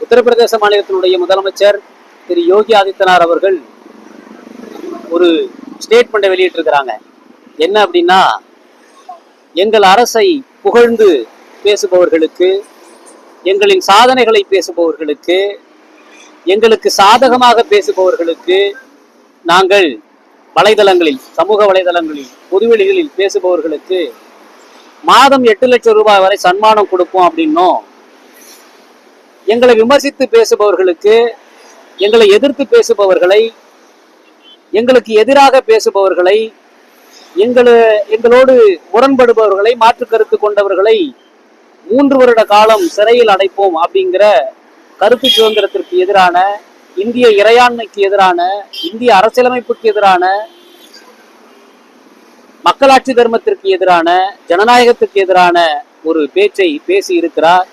உத்தரப்பிரதேச மாநிலத்தினுடைய முதலமைச்சர் திரு யோகி ஆதித்யநாத் அவர்கள் ஒரு ஸ்டேட்மெண்ட்டை வெளியிட்டிருக்கிறாங்க. என்ன அப்படின்னா, எங்கள் அரசை புகழ்ந்து பேசுபவர்களுக்கு, எங்களின் சாதனைகளை பேசுபவர்களுக்கு, எங்களுக்கு சாதகமாக பேசுபவர்களுக்கு நாங்கள் வலைதளங்களில், சமூக வலைதளங்களில், பொதுவெளிகளில் பேசுபவர்களுக்கு மாதம் 8 லட்சம் ரூபாய் வரை சன்மானம் கொடுப்போம் அப்படின்னும், எங்களை விமர்சித்து பேசுபவர்களுக்கு, எங்களை எதிர்த்து பேசுபவர்களை, எங்களுக்கு எதிராக பேசுபவர்களை, எங்களோடு முரண்படுபவர்களை, மாற்று கருத்து கொண்டவர்களை 3 வருட காலம் சிறையில் அடைப்போம் அப்படிங்கிற கருத்து சுதந்திரத்திற்கு எதிரான, இந்திய இறையாண்மைக்கு எதிரான, இந்திய அரசியலமைப்புக்கு எதிரான, மக்களாட்சி தர்மத்திற்கு எதிரான, ஜனநாயகத்துக்கு எதிரான ஒரு பேச்சை பேசி இருக்கிறார்.